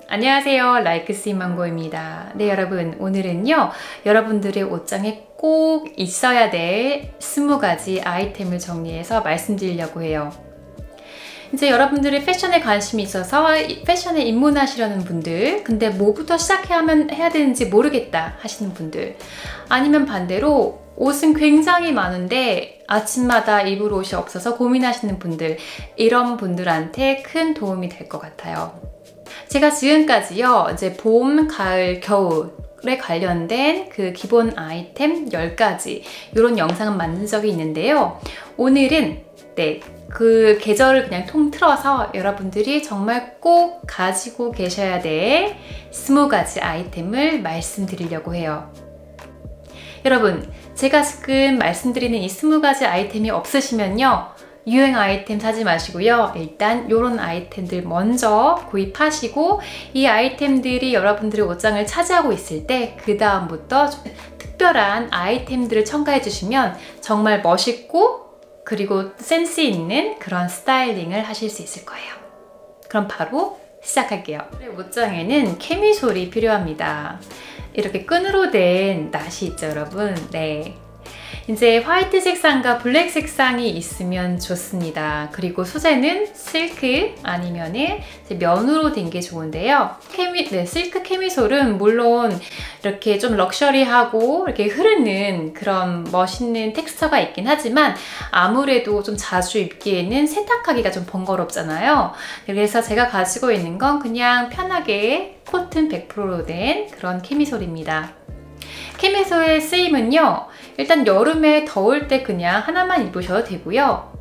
안녕하세요, 라이크스인망고입니다. 네, 여러분, 오늘은요 여러분들의 옷장에 꼭 있어야 될 20가지 아이템을 정리해서 말씀드리려고 해요. 이제 여러분들이 패션에 관심이 있어서 패션에 입문하시려는 분들, 근데 뭐부터 시작해야 되는지 모르겠다 하시는 분들, 아니면 반대로 옷은 굉장히 많은데 아침마다 입을 옷이 없어서 고민하시는 분들, 이런 분들한테 큰 도움이 될 것 같아요. 제가 지금까지요, 이제 봄, 가을, 겨울에 관련된 그 기본 아이템 10가지 이런 영상을 만든 적이 있는데요. 오늘은 그 계절을 그냥 통틀어서 여러분들이 정말 꼭 가지고 계셔야 될 20가지 아이템을 말씀드리려고 해요. 여러분, 제가 지금 말씀드리는 이 20가지 아이템이 없으시면요, 유행 아이템 사지 마시고요. 일단 이런 아이템들 먼저 구입하시고, 이 아이템들이 여러분들의 옷장을 차지하고 있을 때 그 다음부터 특별한 아이템들을 첨가해 주시면 정말 멋있고 그리고 센스 있는 그런 스타일링을 하실 수 있을 거예요. 그럼 바로 시작할게요. 옷장에는 캐미솔이 필요합니다. 이렇게 끈으로 된 낫이 있죠, 여러분. 네. 이제 화이트 색상과 블랙 색상이 있으면 좋습니다. 그리고 소재는 실크 아니면은 면으로 된 게 좋은데요. 실크 캐미솔은 물론 이렇게 좀 럭셔리하고 이렇게 흐르는 그런 멋있는 텍스처가 있긴 하지만 아무래도 좀 자주 입기에는 세탁하기가 좀 번거롭잖아요. 그래서 제가 가지고 있는 건 그냥 편하게 코튼 100%로 된 그런 캐미솔입니다. 캐미솔의 쓰임은요, 일단 여름에 더울 때 그냥 하나만 입으셔도 되고요.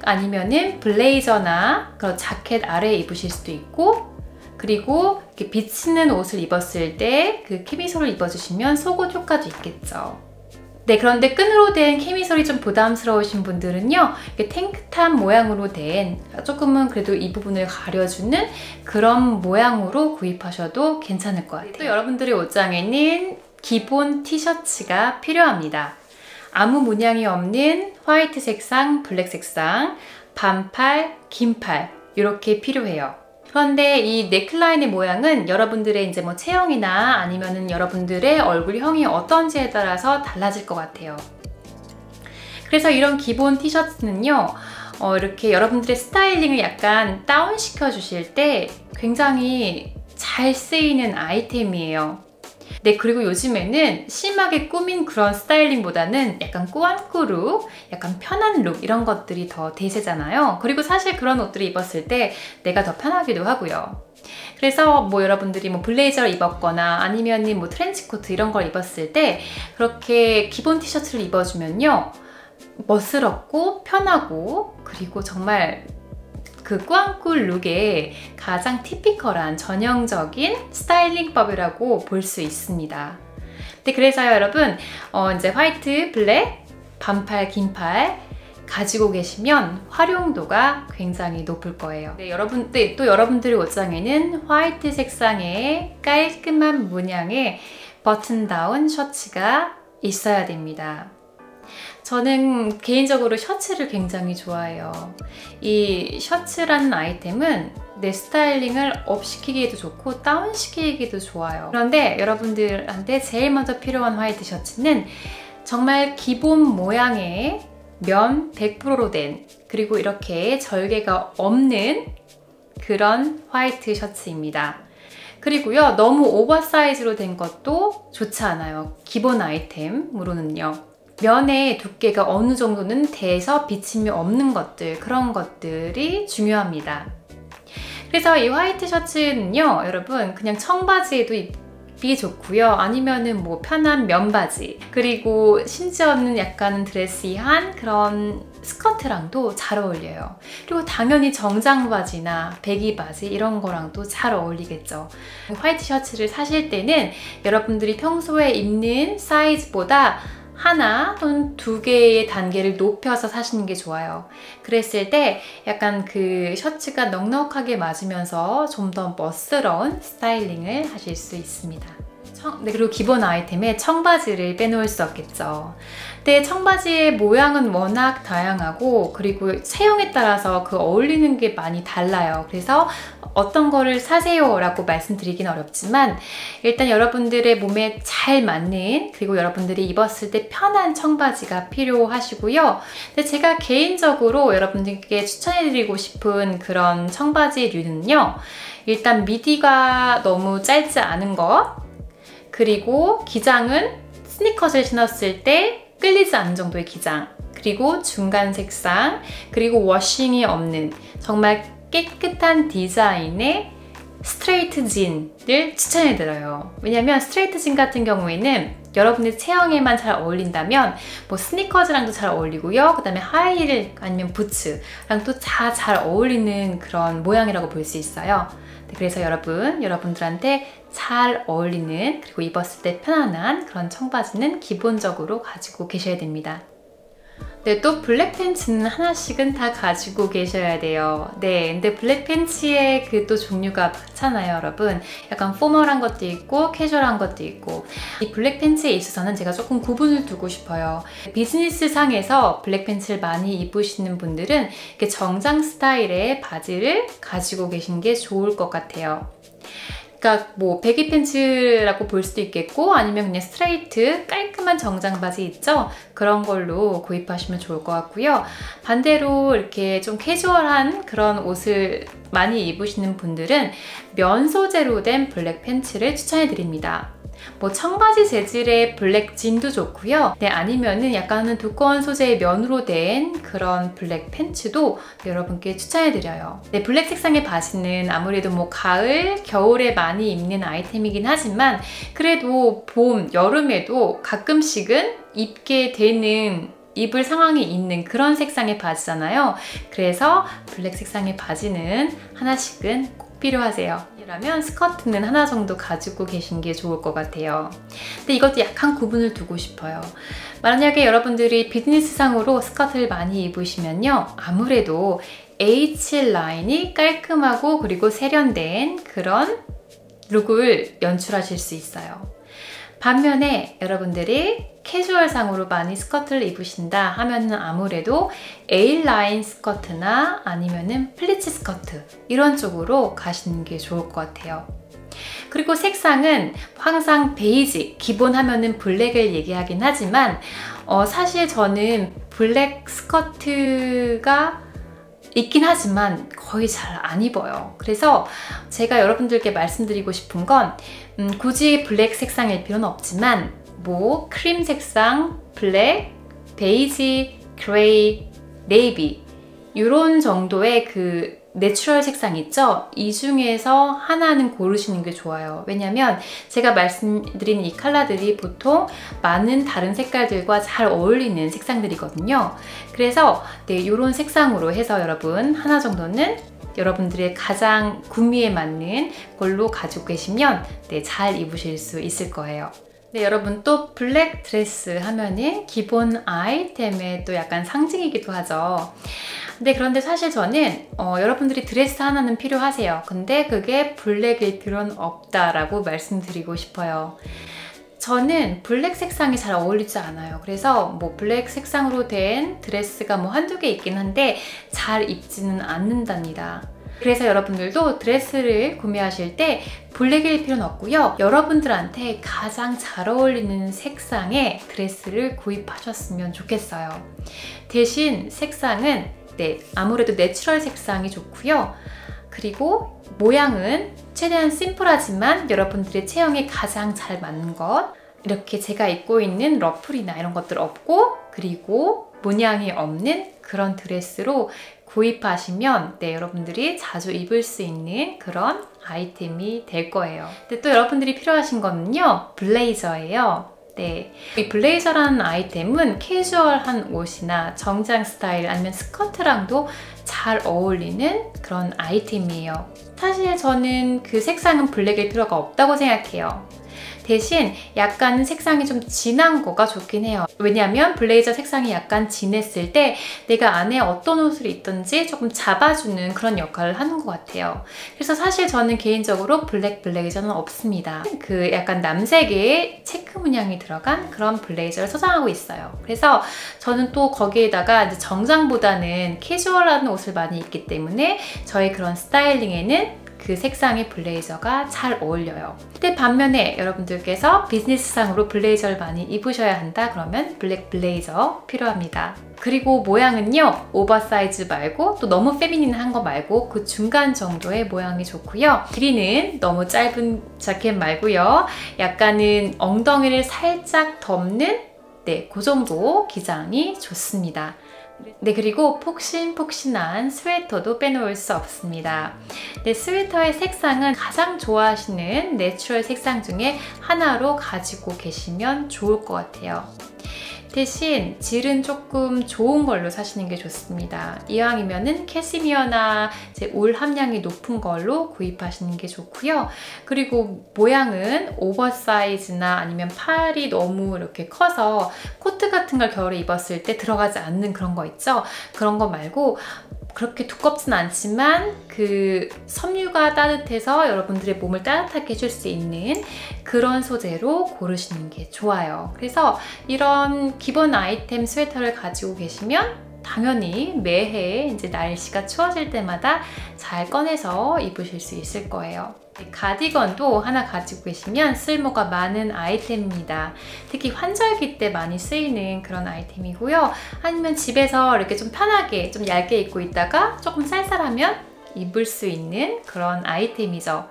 아니면은 블레이저나 그런 자켓 아래에 입으실 수도 있고, 그리고 이렇게 비치는 옷을 입었을 때 그 캐미솔을 입어주시면 속옷 효과도 있겠죠. 네, 그런데 끈으로 된 캐미솔이 좀 부담스러우신 분들은요, 이렇게 탱크탑 모양으로 된, 조금은 그래도 이 부분을 가려주는 그런 모양으로 구입하셔도 괜찮을 것 같아요. 또 여러분들의 옷장에는 기본 티셔츠가 필요합니다. 아무 문양이 없는 화이트 색상, 블랙 색상, 반팔, 긴팔 이렇게 필요해요. 그런데 이 넥라인의 모양은 여러분들의 이제 뭐 체형이나 아니면은 여러분들의 얼굴형이 어떤지에 따라서 달라질 것 같아요. 그래서 이런 기본 티셔츠는요, 이렇게 여러분들의 스타일링을 약간 다운시켜 주실 때 굉장히 잘 쓰이는 아이템이에요. 네, 그리고 요즘에는 심하게 꾸민 그런 스타일링보다는 약간 꾸안꾸 룩, 약간 편한 룩 이런 것들이 더 대세잖아요. 그리고 사실 그런 옷들을 입었을 때 내가 더 편하기도 하고요. 그래서 뭐 여러분들이 뭐 블레이저를 입었거나 아니면 뭐 트렌치코트 이런 걸 입었을 때 그렇게 기본 티셔츠를 입어주면요, 멋스럽고 편하고 그리고 정말 그 꾸안꾸 룩의 가장 티피컬한 전형적인 스타일링법이라고 볼 수 있습니다. 네, 그래서요 여러분, 이제 화이트, 블랙, 반팔, 긴팔 가지고 계시면 활용도가 굉장히 높을 거예요. 네, 또 여러분들의 옷장에는 화이트 색상의 깔끔한 문양의 버튼다운 셔츠가 있어야 됩니다. 저는 개인적으로 셔츠를 굉장히 좋아해요. 이 셔츠라는 아이템은 내 스타일링을 업시키기에도 좋고 다운시키기도 좋아요. 그런데 여러분들한테 제일 먼저 필요한 화이트 셔츠는 정말 기본 모양의 면 100%로 된, 그리고 이렇게 절개가 없는 그런 화이트 셔츠입니다. 그리고요, 너무 오버사이즈로 된 것도 좋지 않아요. 기본 아이템으로는요. 면의 두께가 어느 정도는 돼서 비침이 없는 것들, 그런 것들이 중요합니다. 그래서 이 화이트 셔츠는요, 여러분 그냥 청바지에도 입기 좋고요. 아니면은 뭐 편한 면바지, 그리고 심지어는 약간 드레시한 그런 스커트랑도 잘 어울려요. 그리고 당연히 정장 바지나 배기 바지 이런 거랑도 잘 어울리겠죠. 화이트 셔츠를 사실 때는 여러분들이 평소에 입는 사이즈보다 하나 또는 2개의 단계를 높여서 사시는 게 좋아요. 그랬을 때 약간 그 셔츠가 넉넉하게 맞으면서 좀 더 멋스러운 스타일링을 하실 수 있습니다. 네, 그리고 기본 아이템에 청바지를 빼놓을 수 없겠죠. 근데 청바지의 모양은 워낙 다양하고 그리고 체형에 따라서 그 어울리는 게 많이 달라요. 그래서 어떤 거를 사세요 라고 말씀드리긴 어렵지만 일단 여러분들의 몸에 잘 맞는 그리고 여러분들이 입었을 때 편한 청바지가 필요하시고요. 근데 제가 개인적으로 여러분들께 추천해드리고 싶은 그런 청바지류는요. 일단 미디가 너무 짧지 않은 것, 그리고 기장은 스니커즈를 신었을 때 끌리지 않는 정도의 기장, 그리고 중간 색상, 그리고 워싱이 없는 정말 깨끗한 디자인의 스트레이트 진을 추천해드려요. 왜냐면 스트레이트 진 같은 경우에는 여러분의 체형에만 잘 어울린다면 뭐 스니커즈랑도 잘 어울리고요. 그 다음에 하이힐 아니면 부츠랑 또 다 잘 어울리는 그런 모양이라고 볼 수 있어요. 그래서 여러분들한테 잘 어울리는 그리고 입었을 때 편안한 그런 청바지는 기본적으로 가지고 계셔야 됩니다. 네, 또 블랙 팬츠는 하나씩은 다 가지고 계셔야 돼요. 네, 근데 블랙 팬츠의 그 또 종류가 많잖아요, 여러분. 약간 포멀한 것도 있고 캐주얼한 것도 있고. 이 블랙 팬츠에 있어서는 제가 조금 구분을 두고 싶어요. 비즈니스 상에서 블랙 팬츠를 많이 입으시는 분들은 이렇게 정장 스타일의 바지를 가지고 계신 게 좋을 것 같아요. 그러니까 뭐 배기 팬츠라고 볼 수도 있겠고 아니면 그냥 스트레이트 깔끔한 정장 바지 있죠? 그런 걸로 구입하시면 좋을 것 같고요. 반대로 이렇게 좀 캐주얼한 그런 옷을 많이 입으시는 분들은 면 소재로 된 블랙 팬츠를 추천해 드립니다. 뭐 청바지 재질의 블랙 진도 좋고요. 네, 아니면은 약간은 두꺼운 소재의 면으로 된 그런 블랙 팬츠도 여러분께 추천해드려요. 네, 블랙 색상의 바지는 아무래도 뭐 가을, 겨울에 많이 입는 아이템이긴 하지만 그래도 봄, 여름에도 가끔씩은 입게 되는 입을 상황이 있는 그런 색상의 바지잖아요. 그래서 블랙 색상의 바지는 하나씩은 꼭 필요하세요. 라면 스커트는 하나 정도 가지고 계신 게 좋을 것 같아요. 근데 이것도 약간 구분을 두고 싶어요. 만약에 여러분들이 비즈니스상으로 스커트를 많이 입으시면요. 아무래도 H라인이 깔끔하고 그리고 세련된 그런 룩을 연출하실 수 있어요. 반면에 여러분들이 캐주얼상으로 많이 스커트를 입으신다 하면은 아무래도 A라인 스커트나 아니면은 플리츠 스커트 이런 쪽으로 가시는 게 좋을 것 같아요. 그리고 색상은 항상 베이지, 기본 하면은 블랙을 얘기하긴 하지만 사실 저는 블랙 스커트가 있긴 하지만 거의 잘 안 입어요. 그래서 제가 여러분들께 말씀드리고 싶은 건 굳이 블랙 색상일 필요는 없지만 뭐 크림 색상, 블랙, 베이지, 그레이, 네이비 이런 정도의 그 내추럴 색상 있죠? 이 중에서 하나는 고르시는 게 좋아요. 왜냐면 제가 말씀드린 이 컬러들이 보통 많은 다른 색깔들과 잘 어울리는 색상들이거든요. 그래서 네, 이런 색상으로 해서 여러분 하나 정도는 여러분들의 가장 구미에 맞는 걸로 가지고 계시면 네, 잘 입으실 수 있을 거예요. 네, 여러분 또 블랙 드레스 하면은 기본 아이템의 또 약간 상징이기도 하죠. 그런데 사실 저는 여러분들이 드레스 하나는 필요하세요. 근데 그게 블랙일 필요는 없다라고 말씀드리고 싶어요. 저는 블랙 색상이 잘 어울리지 않아요. 그래서 뭐 블랙 색상으로 된 드레스가 뭐 한두 개 있긴 한데 잘 입지는 않는답니다. 그래서 여러분들도 드레스를 구매하실 때 블랙일 필요는 없고요. 여러분들한테 가장 잘 어울리는 색상의 드레스를 구입하셨으면 좋겠어요. 대신 색상은 네, 아무래도 내추럴 색상이 좋고요. 그리고 모양은 최대한 심플하지만 여러분들의 체형에 가장 잘 맞는 것, 이렇게 제가 입고 있는 러플이나 이런 것들 없고 그리고 문양이 없는 그런 드레스로 구입하시면 네, 여러분들이 자주 입을 수 있는 그런 아이템이 될 거예요. 근데 또 여러분들이 필요하신 거는요, 블레이저예요. 네, 이 블레이저라는 아이템은 캐주얼한 옷이나 정장 스타일 아니면 스커트랑도 잘 어울리는 그런 아이템이에요. 사실 저는 그 색상은 블랙일 필요가 없다고 생각해요. 대신 약간 색상이 좀 진한 거가 좋긴 해요. 왜냐하면 블레이저 색상이 약간 진했을 때 내가 안에 어떤 옷을 입든지 조금 잡아주는 그런 역할을 하는 것 같아요. 그래서 사실 저는 개인적으로 블랙 블레이저는 없습니다. 그 약간 남색의 체크 문양이 들어간 그런 블레이저를 소장하고 있어요. 그래서 저는 또 거기에다가 이제 정장보다는 캐주얼한 옷을 많이 입기 때문에 저의 그런 스타일링에는 그 색상의 블레이저가 잘 어울려요. 근데 반면에 여러분들께서 비즈니스상으로 블레이저를 많이 입으셔야 한다 그러면 블랙 블레이저 필요합니다. 그리고 모양은요, 오버사이즈 말고 또 너무 페미닌한 거 말고 그 중간 정도의 모양이 좋고요. 길이는 너무 짧은 자켓 말고요, 약간은 엉덩이를 살짝 덮는 그 정도 기장이 좋습니다. 네, 그리고 폭신폭신한 스웨터도 빼놓을 수 없습니다. 네, 스웨터의 색상은 가장 좋아하시는 내추럴 색상 중에 하나로 가지고 계시면 좋을 것 같아요. 대신 질은 조금 좋은 걸로 사시는 게 좋습니다. 이왕이면은 캐시미어나 울 함량이 높은 걸로 구입하시는 게 좋고요. 그리고 모양은 오버사이즈나 아니면 팔이 너무 이렇게 커서 코트 같은 걸 겨울에 입었을 때 들어가지 않는 그런 거 있죠? 그런 거 말고 그렇게 두껍진 않지만 그 섬유가 따뜻해서 여러분들의 몸을 따뜻하게 해줄 수 있는 그런 소재로 고르시는 게 좋아요. 그래서 이런 기본 아이템 스웨터를 가지고 계시면 당연히 매해 이제 날씨가 추워질 때마다 잘 꺼내서 입으실 수 있을 거예요. 가디건도 하나 가지고 계시면 쓸모가 많은 아이템입니다. 특히 환절기 때 많이 쓰이는 그런 아이템이고요. 아니면 집에서 이렇게 좀 편하게 좀 얇게 입고 있다가 조금 쌀쌀하면 입을 수 있는 그런 아이템이죠.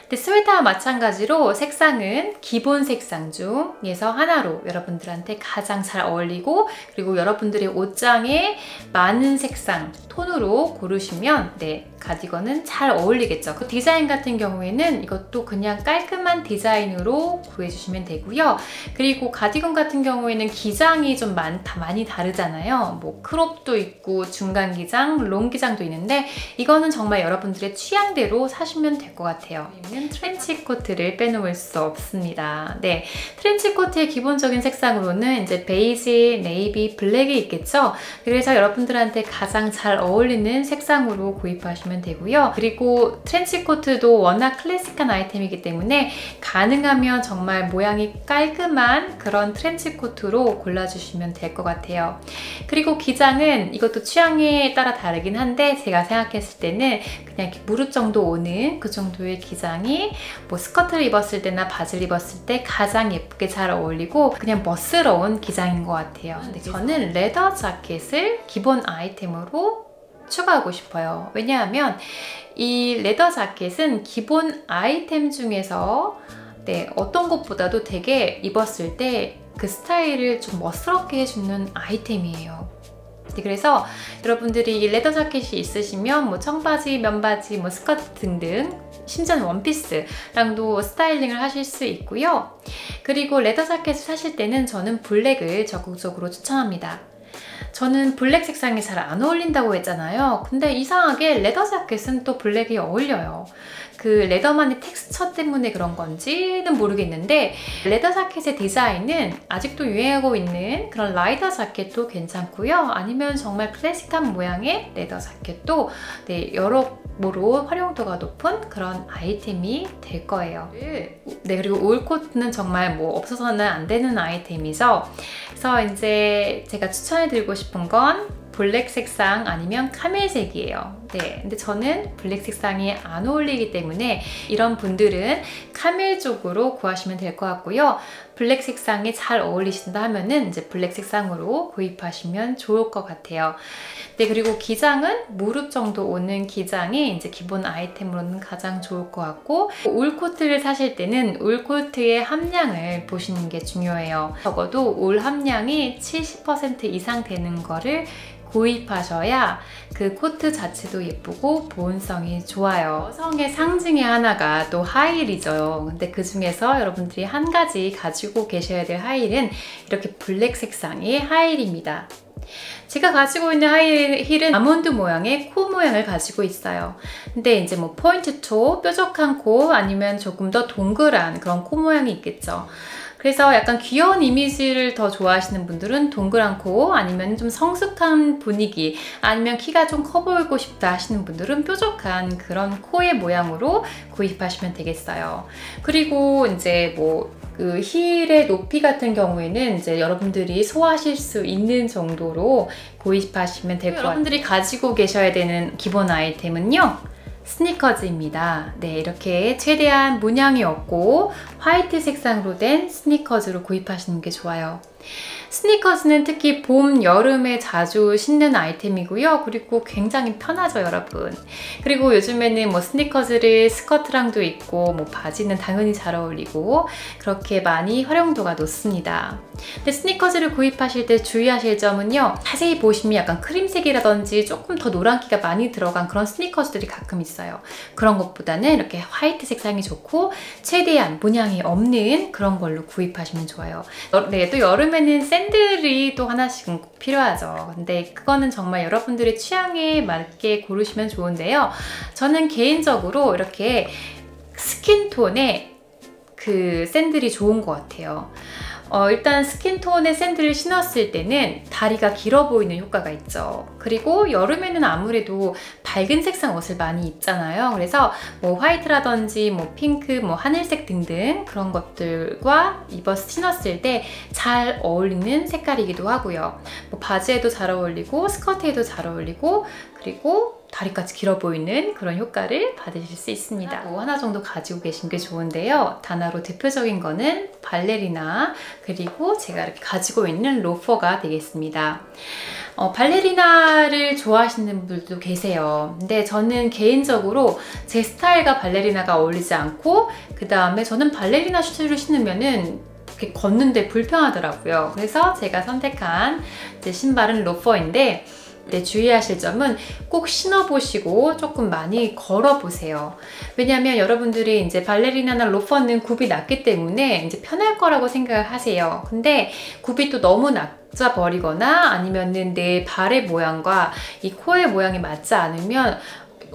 근데 스웨터와 마찬가지로 색상은 기본 색상 중에서 하나로 여러분들한테 가장 잘 어울리고, 그리고 여러분들의 옷장에 많은 색상 톤으로 고르시면 가디건은 잘 어울리겠죠. 그 디자인 같은 경우에는 이것도 그냥 깔끔한 디자인으로 구해주시면 되고요. 그리고 가디건 같은 경우에는 기장이 좀 많이 다르잖아요. 뭐 크롭도 있고 중간 기장, 롱 기장도 있는데 이거는 정말 여러분들의 취향대로 사시면 될 것 같아요. 트렌치 코트를 빼놓을 수 없습니다. 네, 트렌치 코트의 기본적인 색상으로는 이제 베이지, 네이비, 블랙이 있겠죠. 그래서 여러분들한테 가장 잘 어울리는 색상으로 구입하시면 되고요. 그리고 트렌치 코트도 워낙 클래식한 아이템이기 때문에 가능하면 정말 모양이 깔끔한 그런 트렌치 코트로 골라주시면 될 것 같아요. 그리고 기장은 이것도 취향에 따라 다르긴 한데 제가 생각했을 때는 그냥 이렇게 무릎 정도 오는 그 정도의 기장이 뭐 스커트를 입었을 때나 바지를 입었을 때 가장 예쁘게 잘 어울리고 그냥 멋스러운 기장인 것 같아요. 근데 저는 레더 자켓을 기본 아이템으로 추가하고 싶어요. 왜냐하면 이 레더 자켓은 기본 아이템 중에서 어떤 것보다도 되게 입었을 때 그 스타일을 좀 멋스럽게 해주는 아이템이에요. 그래서 여러분들이 이 레더 자켓이 있으시면 뭐 청바지, 면바지, 뭐 스커트 등등, 심지어는 원피스랑도 스타일링을 하실 수 있고요. 그리고 레더 자켓을 사실 때는 저는 블랙을 적극적으로 추천합니다. 저는 블랙 색상이 잘 안 어울린다고 했잖아요. 근데 이상하게 레더 자켓은 또 블랙이 어울려요. 그 레더만의 텍스처 때문에 그런 건지는 모르겠는데 레더 자켓의 디자인은 아직도 유행하고 있는 그런 라이더 자켓도 괜찮고요. 아니면 정말 클래식한 모양의 레더 자켓도 여러모로 활용도가 높은 그런 아이템이 될 거예요. 그리고 울코트는 정말 뭐 없어서는 안 되는 아이템이죠. 그래서 이제 제가 추천해드리고 싶은 건 블랙 색상 아니면 카멜색이에요. 근데 저는 블랙 색상이 안 어울리기 때문에 이런 분들은 카멜 쪽으로 구하시면 될 것 같고요. 블랙 색상이 잘 어울리신다 하면은 이제 블랙 색상으로 구입하시면 좋을 것 같아요. 그리고 기장은 무릎 정도 오는 기장이 이제 기본 아이템으로는 가장 좋을 것 같고, 울코트를 사실 때는 울코트의 함량을 보시는 게 중요해요. 적어도 울 함량이 70% 이상 되는 거를 구입하셔야 그 코트 자체도 예쁘고 보온성이 좋아요. 여성의 상징의 하나가 또 하이힐이죠. 근데 그 중에서 여러분들이 한 가지 가지고 계셔야 될 하이힐은 이렇게 블랙 색상의 하이힐입니다. 제가 가지고 있는 하이힐은 아몬드 모양의 코 모양을 가지고 있어요. 근데 이제 뭐 포인트 코, 뾰족한 코, 아니면 조금 더 동그란 그런 코 모양이 있겠죠. 그래서 약간 귀여운 이미지를 더 좋아하시는 분들은 동그란 코, 아니면 좀 성숙한 분위기, 아니면 키가 좀 커 보이고 싶다 하시는 분들은 뾰족한 그런 코의 모양으로 구입하시면 되겠어요. 그리고 이제 뭐 그 힐의 높이 같은 경우에는 이제 여러분들이 소화하실 수 있는 정도로 구입하시면 될 것 같아요. 여러분들이 가지고 계셔야 되는 기본 아이템은요, 스니커즈입니다. 네, 이렇게 최대한 문양이 없고 화이트 색상으로 된 스니커즈로 구입하시는 게 좋아요. 스니커즈는 특히 봄, 여름에 자주 신는 아이템이고요. 그리고 굉장히 편하죠, 여러분. 그리고 요즘에는 뭐 스니커즈를 스커트랑도 입고 뭐 바지는 당연히 잘 어울리고 그렇게 많이 활용도가 높습니다. 근데 스니커즈를 구입하실 때 주의하실 점은요. 자세히 보시면 약간 크림색이라든지 조금 더 노란기가 많이 들어간 그런 스니커즈들이 가끔 있어요. 그런 것보다는 이렇게 화이트 색상이 좋고 최대한 문양이 없는 그런 걸로 구입하시면 좋아요. 네, 또 여름에는 샌들이 또 하나씩은 꼭 필요하죠. 근데 그거는 정말 여러분들의 취향에 맞게 고르시면 좋은데요. 저는 개인적으로 이렇게 스킨톤의 그 샌들이 좋은 것 같아요. 일단 스킨톤의 샌들을 신었을 때는 다리가 길어 보이는 효과가 있죠. 그리고 여름에는 아무래도 밝은 색상 옷을 많이 입잖아요. 그래서 뭐 화이트라든지 뭐 핑크, 뭐 하늘색 등등 그런 것들과 신었을 때 잘 어울리는 색깔이기도 하고요. 뭐 바지에도 잘 어울리고 스커트에도 잘 어울리고 그리고 다리까지 길어 보이는 그런 효과를 받으실 수 있습니다. 하나 정도 가지고 계신 게 좋은데요. 단화로 대표적인 거는 발레리나 그리고 제가 이렇게 가지고 있는 로퍼가 되겠습니다. 발레리나를 좋아하시는 분들도 계세요. 근데 저는 개인적으로 제 스타일과 발레리나가 어울리지 않고 그 다음에 저는 발레리나 슈즈를 신으면은 이렇게 걷는데 불편하더라고요. 그래서 제가 선택한 제 신발은 로퍼인데 네, 주의하실 점은 꼭 신어보시고 조금 많이 걸어보세요. 왜냐하면 여러분들이 이제 발레리나나 로퍼는 굽이 낮기 때문에 이제 편할 거라고 생각을 하세요. 근데 굽이 또 너무 낮아 버리거나 아니면은 내 발의 모양과 이 코의 모양이 맞지 않으면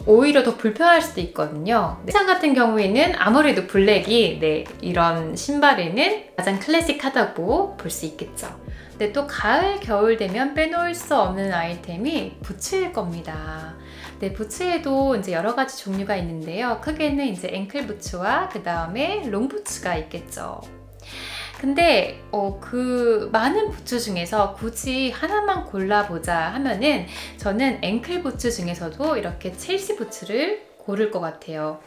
오히려 더 불편할 수도 있거든요. 색상 같은 경우에는 아무래도 블랙이 이런 신발에는 가장 클래식하다고 볼 수 있겠죠. 근데 또 가을, 겨울 되면 빼놓을 수 없는 아이템이 부츠일 겁니다. 네, 부츠에도 이제 여러 가지 종류가 있는데요. 크게는 이제 앵클 부츠와 그 다음에 롱 부츠가 있겠죠. 근데 그 많은 부츠 중에서 굳이 하나만 골라보자 하면은 저는 앵클 부츠 중에서도 이렇게 첼시 부츠를 고를 것 같아요.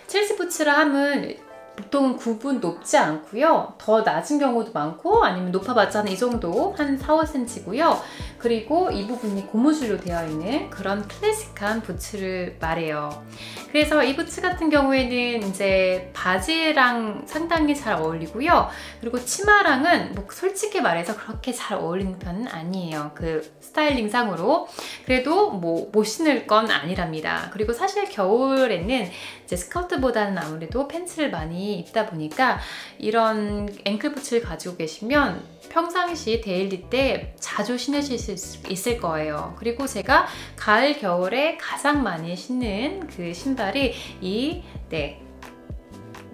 첼시 부츠라 하면 보통은 굽은 높지 않고요. 더 낮은 경우도 많고 아니면 높아봤자 한 이 정도 한 4-5cm고요. 그리고 이 부분이 고무줄로 되어 있는 그런 클래식한 부츠를 말해요. 그래서 이 부츠 같은 경우에는 이제 바지랑 상당히 잘 어울리고요. 그리고 치마랑은 뭐 솔직히 말해서 그렇게 잘 어울리는 편은 아니에요. 그 스타일링상으로. 그래도 뭐 못 신을 건 아니랍니다. 그리고 사실 겨울에는 이제 스커트보다는 아무래도 팬츠를 많이 입다 보니까 이런 앵클 부츠를 가지고 계시면 평상시 데일리 때 자주 신으실 수 있을 거예요. 그리고 제가 가을, 겨울에 가장 많이 신는 그 신발이 이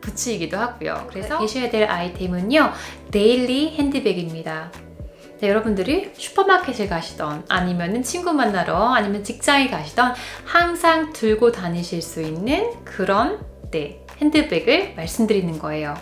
부츠이기도 하고요. 그래서 계셔야 될 아이템은요, 데일리 핸드백입니다. 네, 여러분들이 슈퍼마켓을 가시던 아니면 친구 만나러 아니면 직장에 가시던 항상 들고 다니실 수 있는 그런 핸드백을 말씀드리는 거예요.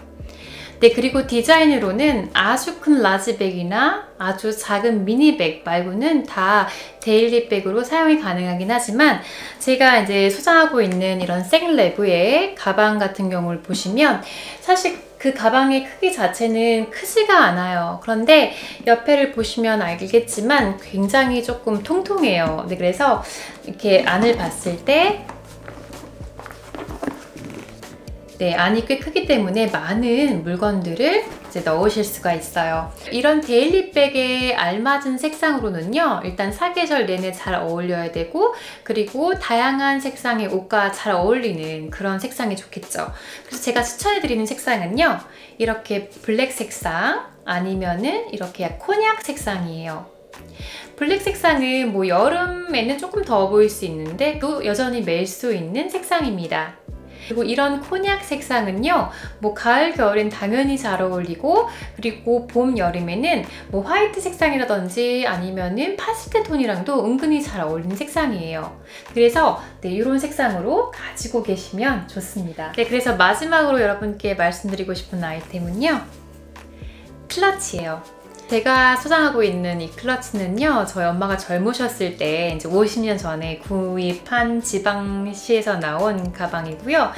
네, 그리고 디자인으로는 아주 큰 라지백이나 아주 작은 미니백 말고는 다 데일리백으로 사용이 가능하긴 하지만 제가 이제 소장하고 있는 이런 생레브의 가방 같은 경우를 보시면 사실 그 가방의 크기 자체는 크지가 않아요. 그런데 옆에를 보시면 알겠지만 굉장히 조금 통통해요. 네, 그래서 이렇게 안을 봤을 때 안이 꽤 크기 때문에 많은 물건들을 이제 넣으실 수가 있어요. 이런 데일리백에 알맞은 색상으로는요, 일단 사계절 내내 잘 어울려야 되고 그리고 다양한 색상의 옷과 잘 어울리는 그런 색상이 좋겠죠. 그래서 제가 추천해드리는 색상은요, 이렇게 블랙 색상 아니면은 이렇게 콘약 색상이에요. 블랙 색상은 뭐 여름에는 조금 더워 보일 수 있는데 또 여전히 멜 수 있는 색상입니다. 그리고 이런 콘약 색상은요, 뭐 가을, 겨울엔 당연히 잘 어울리고 그리고 봄, 여름에는 뭐 화이트 색상이라든지 아니면은 파스텔 톤이랑도 은근히 잘 어울리는 색상이에요. 그래서 이런 색상으로 가지고 계시면 좋습니다. 네, 그래서 마지막으로 여러분께 말씀드리고 싶은 아이템은요, 클러치예요. 제가 소장하고 있는 이 클러치는요, 저희 엄마가 젊으셨을 때 이제 50년 전에 구입한 지방시에서 나온 가방이고요.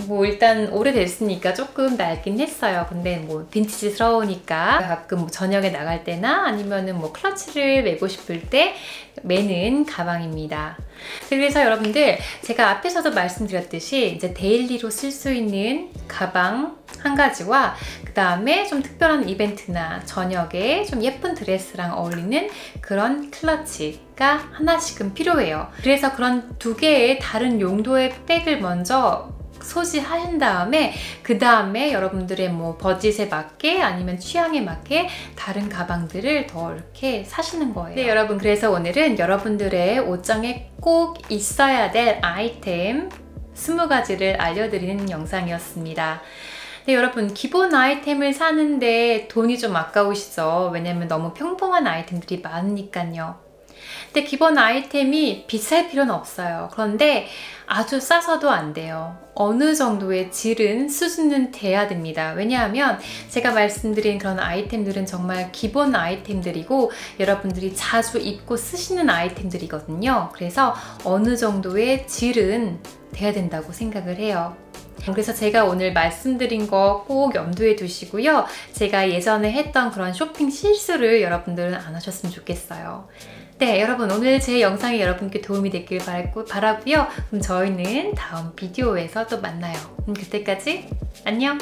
뭐 일단 오래됐으니까 조금 낡긴 했어요. 근데 뭐 빈티지스러우니까 가끔 뭐 저녁에 나갈 때나 아니면은 뭐 클러치를 메고 싶을 때 매는 가방입니다. 그래서 여러분들 제가 앞에서도 말씀드렸듯이 이제 데일리로 쓸 수 있는 가방 한 가지와 그 다음에 좀 특별한 이벤트나 저녁에 좀 예쁜 드레스랑 어울리는 그런 클러치가 하나씩은 필요해요. 그래서 그런 두 개의 다른 용도의 백을 먼저 소지하신 다음에 그 다음에 여러분들의 뭐 버짓에 맞게 아니면 취향에 맞게 다른 가방들을 더 이렇게 사시는 거예요. 네, 여러분, 그래서 오늘은 여러분들의 옷장에 꼭 있어야 될 아이템 20가지를 알려드리는 영상이었습니다. 네, 여러분, 기본 아이템을 사는데 돈이 좀 아까우시죠? 왜냐면 너무 평범한 아이템들이 많으니까요. 근데 기본 아이템이 비쌀 필요는 없어요. 그런데 아주 싸서도 안 돼요. 어느 정도의 질은 수준은 돼야 됩니다. 왜냐하면 제가 말씀드린 그런 아이템들은 정말 기본 아이템들이고 여러분들이 자주 입고 쓰시는 아이템들이거든요. 그래서 어느 정도의 질은 돼야 된다고 생각을 해요. 그래서 제가 오늘 말씀드린 거 꼭 염두에 두시고요. 제가 예전에 했던 그런 쇼핑 실수를 여러분들은 안 하셨으면 좋겠어요. 네, 여러분, 오늘 제 영상이 여러분께 도움이 됐길 바라고요. 그럼 저희는 다음 비디오에서 또 만나요. 그때까지 안녕!